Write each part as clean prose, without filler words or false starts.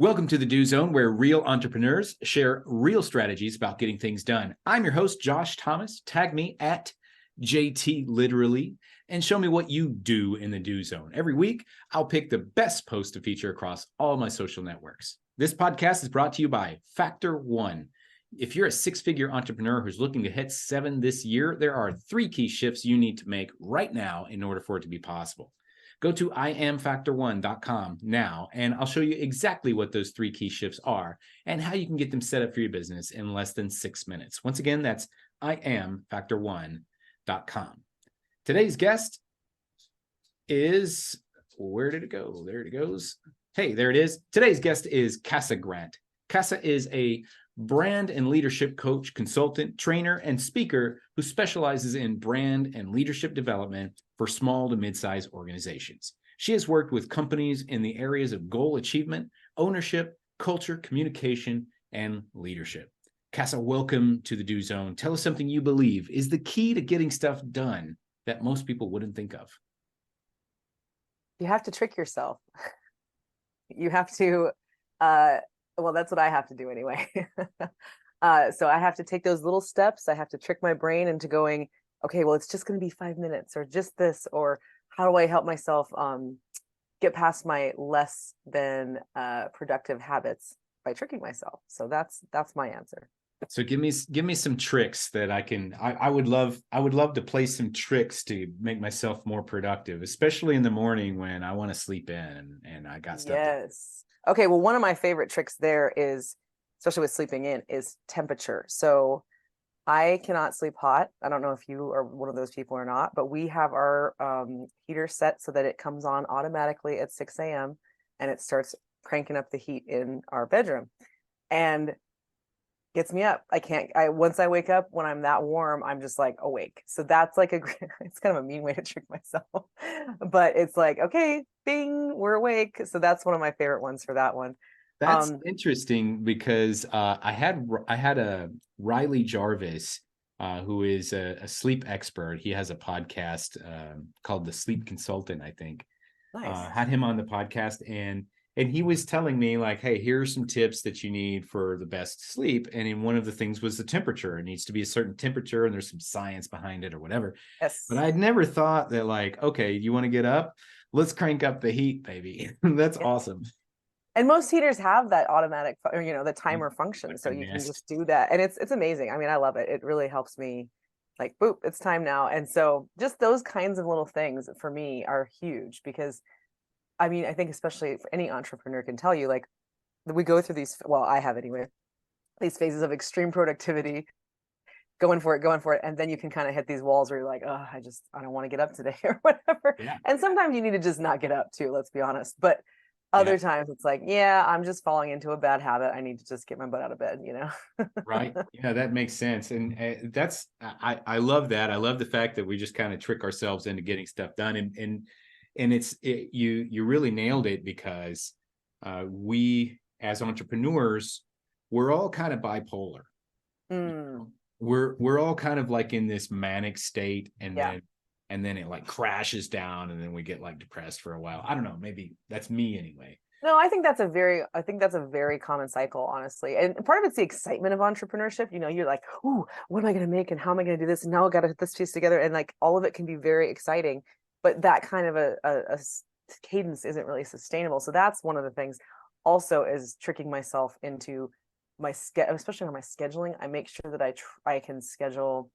Welcome to the Do Zone, where real entrepreneurs share real strategies about getting things done. I'm your host, Josh Thomas. Tag me at JT Literally and show me what you do in the Do Zone. Every week, I'll pick the best post to feature across all my social networks. This podcast is brought to you by Factor One. If you're a six-figure entrepreneur who's looking to hit 7 this year, there are 3 key shifts you need to make right now in order for it to be possible. Go to iamfactor1.com now, and I'll show you exactly what those 3 key shifts are and how you can get them set up for your business in less than 6 minutes. Once again, that's iamfactor1.com. Today's guest is, where did it go? There it goes. Hey, there it is. Today's guest is Casa Grant. Casa is a brand and leadership coach, consultant, trainer, and speaker who specializes in brand and leadership development for small to mid-sized organizations. She has worked with companies in the areas of goal achievement, ownership, culture, communication, and leadership. Casa, welcome to the Do Zone. Tell us something you believe is the key to getting stuff done that most people wouldn't think of. You have to trick yourself. You have to, well, that's what I have to do anyway. So I have to take those little steps. I have to trick my brain into going, okay, well, it's just going to be 5 minutes or just this, or how do I help myself get past my less than productive habits by tricking myself? So that's my answer. So give me some tricks that I would love to play some tricks to make myself more productive, especially in the morning when I want to sleep in and I got stuff. Yes. Okay, well, one of my favorite tricks there is, especially with sleeping in, is temperature. So I cannot sleep hot. I don't know if you are one of those people or not, but we have our heater set so that it comes on automatically at 6 a.m. and it starts cranking up the heat in our bedroom and gets me up. Once I wake up, when I'm that warm, I'm just like awake. So that's like it's kind of a mean way to trick myself, but it's like, okay, bing, we're awake. So that's one of my favorite ones for that one. That's interesting because I had a Riley Jarvis, who is a sleep expert. He has a podcast called The Sleep Consultant, I think. Nice. Had him on the podcast, and he was telling me, like, hey, here are some tips that you need for the best sleep. And in one of the things was the temperature. It needs to be a certain temperature, and there's some science behind it or whatever. Yes. But I'd never thought that, like, okay, you want to get up? Let's crank up the heat, baby. That's awesome. And most heaters have that automatic, the timer function. So you can just do that. And it's amazing. I mean, I love it. It really helps me, like, boop, it's time now. And so just those kinds of little things for me are huge because, I mean, I think especially for any entrepreneur can tell you, like, we go through these, well, I have anyway, these phases of extreme productivity, going for it. And then you can kind of hit these walls where you're like, oh, I don't want to get up today or whatever. Yeah. And sometimes you need to just not get up too, let's be honest. But other times it's like, yeah, I'm just falling into a bad habit. I need to just get my butt out of bed, Right. Yeah, that makes sense. And I love that. I love the fact that we just kind of trick ourselves into getting stuff done. And you really nailed it because we as entrepreneurs, we're all kind of bipolar. We're all kind of like in this manic state, and then it like crashes down, and then we get like depressed for a while. I don't know, maybe that's me anyway. No, I think that's a very common cycle, honestly. And part of it's the excitement of entrepreneurship. You're like, ooh, what am I going to make? And how am I going to do this? And now I got to put this piece together. And like all of it can be very exciting, but that kind of a cadence isn't really sustainable. So that's one of the things also is tricking myself into especially on my scheduling. I make sure that I can schedule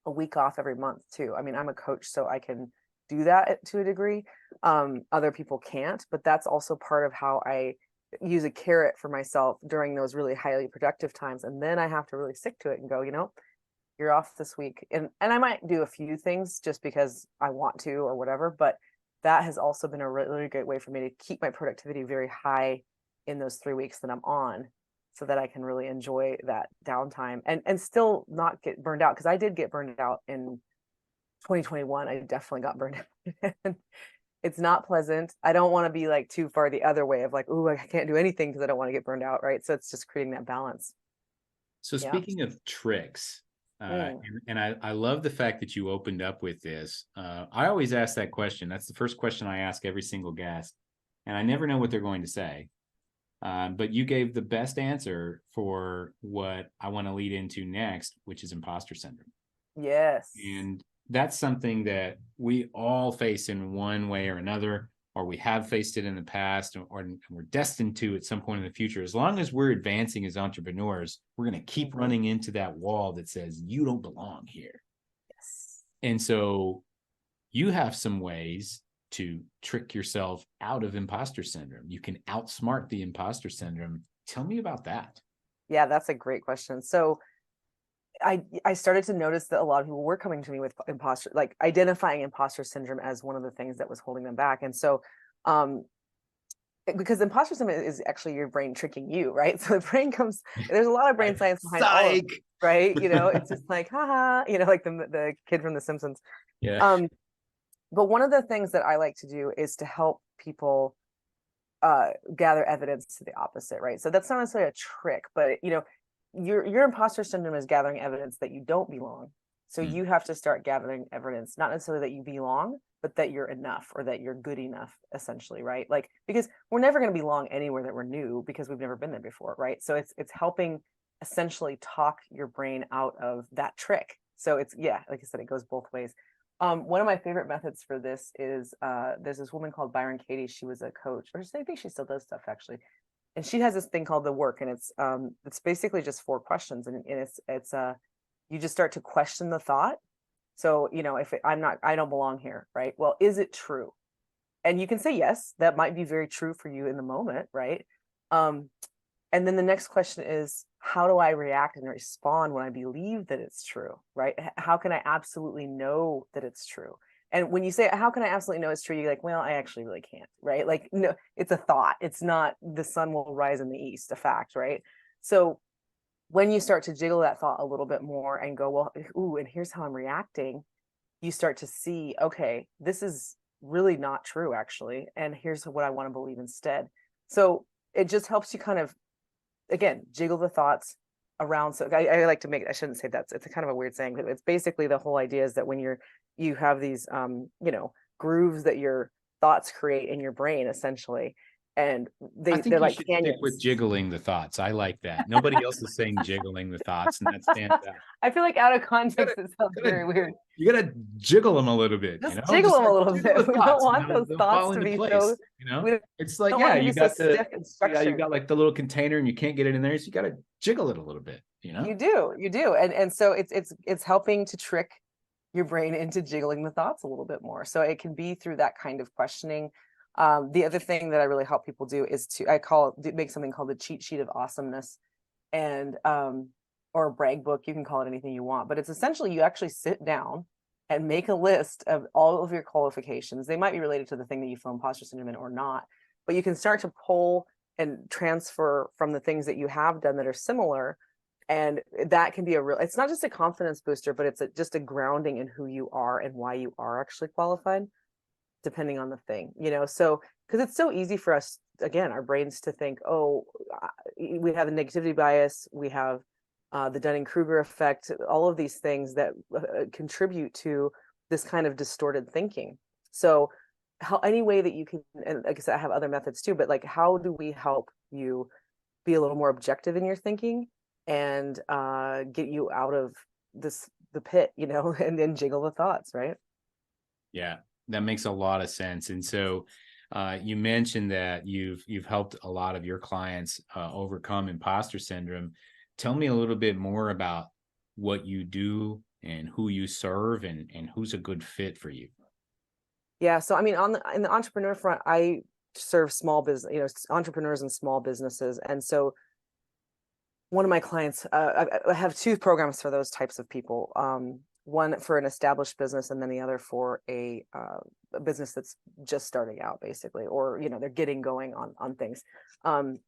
a week off every month too. I mean, I'm a coach, so I can do that to a degree. Other people can't, but that's also part of how I use a carrot for myself during those really highly productive times. And then I have to really stick to it and go, you're off this week. And I might do a few things just because I want to or whatever, but that has also been a really, really great way for me to keep my productivity very high in those 3 weeks that I'm on, so that I can really enjoy that downtime and still not get burned out. Because I did get burned out in 2021. I definitely got burned out. It's not pleasant. I don't want to be like too far the other way of like, oh, I can't do anything because I don't want to get burned out, right? So it's just creating that balance. So speaking of tricks, and I love the fact that you opened up with this. I always ask that question. That's the first question I ask every single guest, and I never know what they're going to say. But you gave the best answer for what I want to lead into next, which is imposter syndrome. Yes. And that's something that we all face in one way or another, or we have faced it in the past, or we're destined to at some point in the future. As long as we're advancing as entrepreneurs, we're going to keep running into that wall that says, you don't belong here. Yes. And so you have some ways to trick yourself out of imposter syndrome. You can outsmart the imposter syndrome. Tell me about that. Yeah, that's a great question. So I started to notice that a lot of people were coming to me with imposter, like identifying imposter syndrome as one of the things that was holding them back. And so, because imposter syndrome is actually your brain tricking you, right? So the brain comes, there's a lot of brain science behind all of it, right? You know, it's just like, haha, you know, like the kid from The Simpsons. Yeah. But one of the things that I like to do is to help people gather evidence to the opposite, right? So that's not necessarily a trick, but you know, your imposter syndrome is gathering evidence that you don't belong. So you have to start gathering evidence, not necessarily that you belong, but that you're enough or that you're good enough, essentially, right? Like, because we're never going to belong anywhere that we're new because we've never been there before, right? So it's helping essentially talk your brain out of that trick. So it's, yeah, like I said, it goes both ways. One of my favorite methods for this is there's this woman called Byron Katie. She was a coach, or I think she still does stuff actually. And she has this thing called the work, and it's basically just 4 questions, and it's you just start to question the thought. So, you know, if I don't belong here, right? Well, is it true? And you can say yes, that might be very true for you in the moment, right? And then the next question is, how do I react and respond when I believe that it's true, right? How can I absolutely know that it's true? And when you say, how can I absolutely know it's true? You're like, well, I actually really can't, right? Like, no, it's a thought. It's not the sun will rise in the east, a fact, right? So when you start to jiggle that thought a little bit more and go, well, ooh, and here's how I'm reacting, you start to see, okay, this is really not true, actually. And here's what I want to believe instead. So it just helps you kind of, again, jiggle the thoughts around. So I like to make, I shouldn't say that, it's a kind of a weird saying, but it's basically the whole idea is that when you have these you know, grooves that your thoughts create in your brain, essentially, and I think they're you like should canyons. stick with jiggling the thoughts. I like that. Nobody else is saying jiggling the thoughts, and that stands out. I feel like out of context it sounds very weird. You gotta jiggle them a little bit, Just you know, jiggle just them a like little jiggle bit. the We don't thoughts, and want those they'll thoughts fall to into be place. so, You know, we it's like, don't yeah, want them to you be so got the, stiff and you structured. got like the little container, and you can't get it in there, so you gotta jiggle it a little bit. You know, You do, and so it's helping to trick your brain into jiggling the thoughts a little bit more. So it can be through that kind of questioning. The other thing that I really help people do is make something called the cheat sheet of awesomeness, and or a brag book. You can call it anything you want, but it's essentially you actually sit down and make a list of all of your qualifications. They might be related to the thing that you feel imposter syndrome in or not, but you can start to pull and transfer from the things that you have done that are similar. And that can be it's not just a confidence booster, but it's just a grounding in who you are and why you are actually qualified, depending on the thing, you know? So, because it's so easy for us, again, our brains to think, oh, we have a negativity bias, we have the Dunning-Kruger effect, all of these things that contribute to this kind of distorted thinking. So any way that you can, and like I said, I have other methods too, but like, how do we help you be a little more objective in your thinking and get you out of the pit, you know, and then jiggle the thoughts, right? yeah, that makes a lot of sense. And so, you mentioned that you've helped a lot of your clients overcome imposter syndrome. Tell me a little bit more about what you do and who you serve, and who's a good fit for you. Yeah, so I mean, in the entrepreneur front, I serve small business, you know, entrepreneurs and small businesses, and so one of my clients, I have 2 programs for those types of people. One for an established business, and then the other for a business that's just starting out, basically, or you know, they're getting going on things. And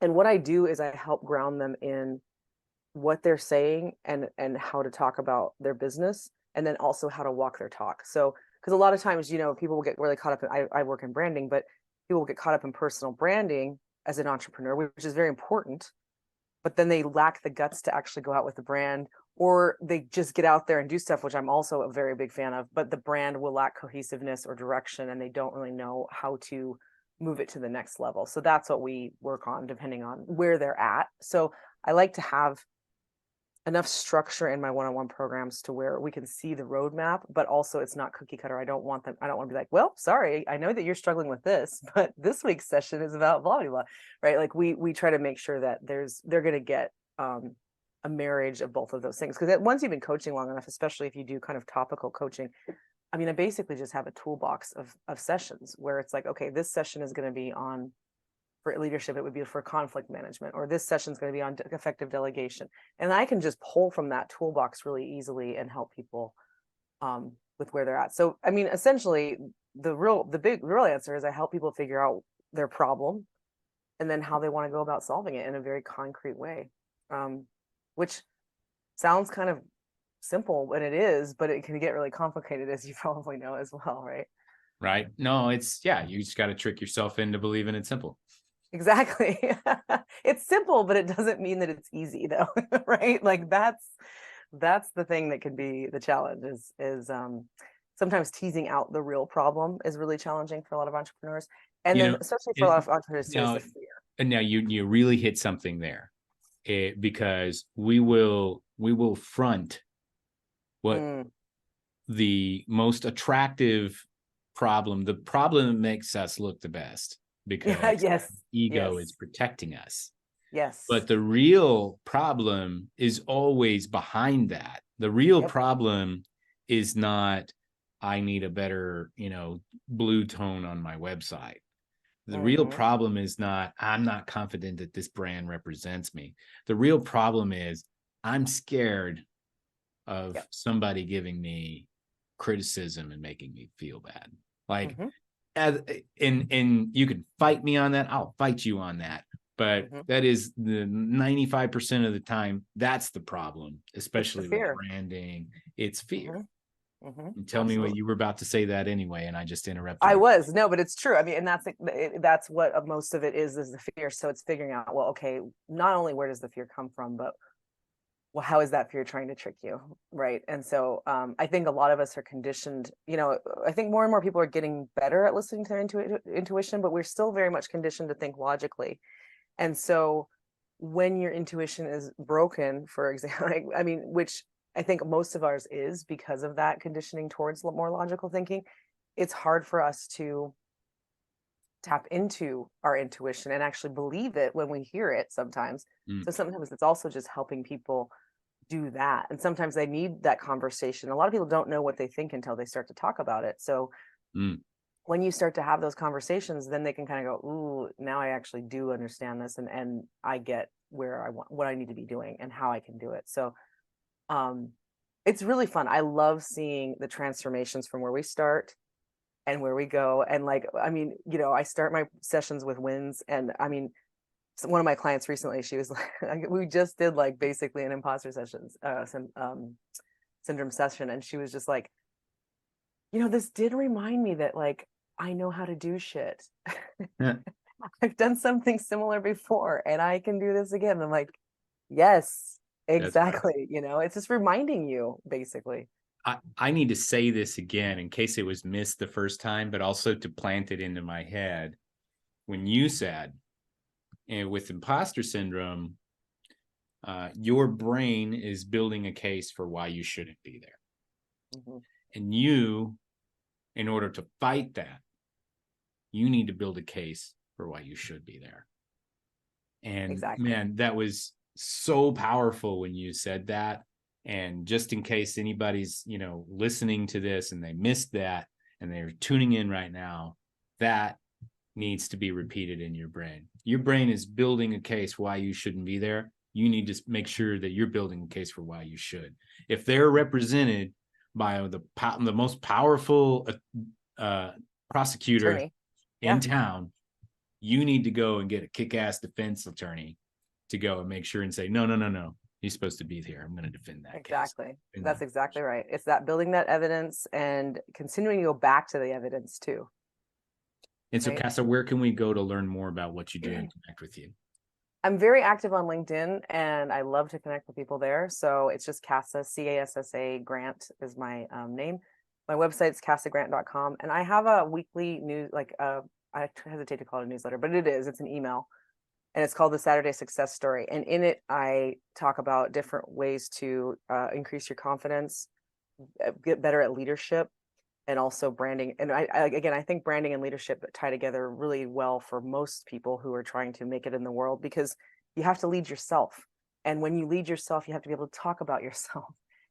what I do is I help ground them in what they're saying and how to talk about their business, and then also how to walk their talk. So, because a lot of times, you know, people will get really caught up in, I work in branding, but people will get caught up in personal branding as an entrepreneur, which is very important, but then they lack the guts to actually go out with the brand, or they just get out there and do stuff, which I'm also a very big fan of, but the brand will lack cohesiveness or direction, and they don't really know how to move it to the next level. So that's what we work on depending on where they're at. So I like to have enough structure in my one-on-one programs to where we can see the roadmap, but also it's not cookie cutter. I don't want to be like, well, sorry, I know that you're struggling with this, but this week's session is about blah, blah, blah, right? Like we try to make sure that they're going to get a marriage of both of those things. Because once you've been coaching long enough, especially if you do kind of topical coaching, I mean, I basically just have a toolbox of sessions where it's like, okay, this session is going to be on, for leadership, it would be for conflict management, or this session is going to be on effective delegation. And I can just pull from that toolbox really easily and help people with where they're at. So, I mean, essentially the real answer is I help people figure out their problem and then how they want to go about solving it in a very concrete way, which sounds kind of simple, and it is, but it can get really complicated, as you probably know as well, right? Right. No, it's, yeah, you just got to trick yourself into believing it's simple. Exactly. It's simple, but it doesn't mean that it's easy though, right? Like that's the thing that can be the challenge is sometimes teasing out the real problem is really challenging for a lot of entrepreneurs. And You then know, especially for a lot of entrepreneurs too, is now, the fear. and now you really hit something there, because we will front what Mm. the most attractive problem, the problem that makes us look the best, Yeah, because yes. ego is Yes. protecting us. Yes. But the real problem is always behind that. The real Yep. problem is not, I need a better, blue tone on my website. The real Mm-hmm. problem is not, I'm not confident that this brand represents me. The real problem is, I'm scared of Yep. somebody giving me criticism and making me feel bad. Like, Mm-hmm. and you can fight me on that. I'll fight you on that. But Mm-hmm. that is the 95% of the time, that's the problem, It's the especially with fear. branding. It's fear. Mm-hmm. Mm-hmm. And tell me what Absolutely. you were about to say that anyway, and I just interrupted I you. was no, but it's true. I mean, and that's what most of it is the fear. So it's figuring out, well, okay, not only where does the fear come from, but well, how is that fear trying to trick you, right? And so I think a lot of us are conditioned. I think more and more people are getting better at listening to their intuition, but we're still very much conditioned to think logically. And so when your intuition is broken, for example, I mean, which I think most of ours is because of that conditioning towards more logical thinking, it's hard for us to tap into our intuition and actually believe it when we hear it sometimes. Mm, So sometimes it's also just helping people do that. And sometimes they need that conversation. A lot of people don't know what they think until they start to talk about it. So mm, when you start to have those conversations, then they can kind of go, ooh, now I actually do understand this, and I get where I want, what I need to be doing and how I can do it. So it's really fun. I love seeing the transformations from where we start and where we go. And like, I mean, I start my sessions with wins. And I mean, one of my clients recently, she was like, we just did like basically an imposter syndrome session. And she was just like, this did remind me that like, I know how to do shit. yeah, I've done something similar before and I can do this again. I'm like, yes, that's right. exactly. It's just reminding you basically. I need to say this again in case it was missed the first time, but also to plant it into my head. When you said, and with imposter syndrome, your brain is building a case for why you shouldn't be there. Mm-hmm. And you, in order to fight that, you need to build a case for why you should be there. And Exactly. man, that was so powerful when you said that. And just in case anybody's, listening to this and they missed that and they're tuning in right now, that needs to be repeated in your brain. Your brain is building a case why you shouldn't be there. You need to make sure that you're building a case for why you should. If they're represented by the most powerful prosecutor Attorney. in Yeah, town, you need to go and get a kick-ass defense attorney to go and make sure and say, no, he's supposed to be here. I'm going to defend that case. exactly. And That's exactly right. It's that building that evidence and continuing to go back to the evidence too. so, Right. Casa, where can we go to learn more about what you do and connect with you? I'm very active on LinkedIn and I love to connect with people there. So it's just Casa, CASSA Grant is my name. My website's casagrant.com. And I have a weekly news, I hesitate to call it a newsletter, but it's an email, and it's called the Saturday Success Story. And in it, I talk about different ways to increase your confidence, get better at leadership, and also branding. And again, I think branding and leadership tie together really well for most people who are trying to make it in the world, because you have to lead yourself. And when you lead yourself, you have to be able to talk about yourself.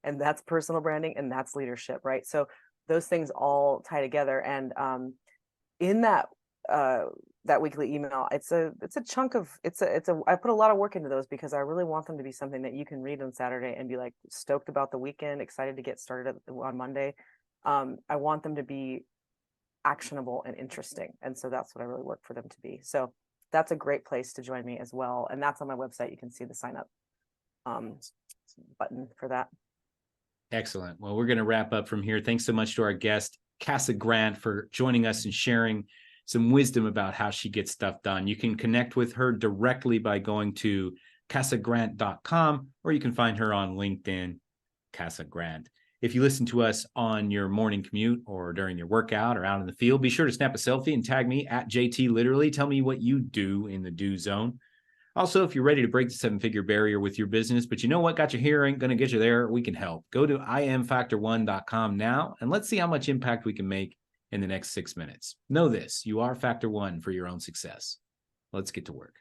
And that's personal branding and that's leadership, right? So those things all tie together. And in that that weekly email, it's a chunk of I put a lot of work into those, because I really want them to be something that you can read on Saturday and be like stoked about the weekend, excited to get started on Monday. I want them to be actionable and interesting. And so that's what I really work for them to be. So that's a great place to join me as well. And that's on my website. You can see the sign up button for that. Excellent. Well, we're going to wrap up from here. Thanks so much to our guest, Casa Grant, for joining us and sharing some wisdom about how she gets stuff done. You can connect with her directly by going to casagrant.com, or you can find her on LinkedIn, Casa Grant. If you listen to us on your morning commute or during your workout or out in the field, be sure to snap a selfie and tag me at JT Literally. Tell me what you do in the do zone. Also, if you're ready to break the 7-figure barrier with your business, but you know what got you here ain't going to get you there, we can help. Go to imfactor1.com now, and let's see how much impact we can make in the next 6 minutes. Know this, you are Factor 1 for your own success. Let's get to work.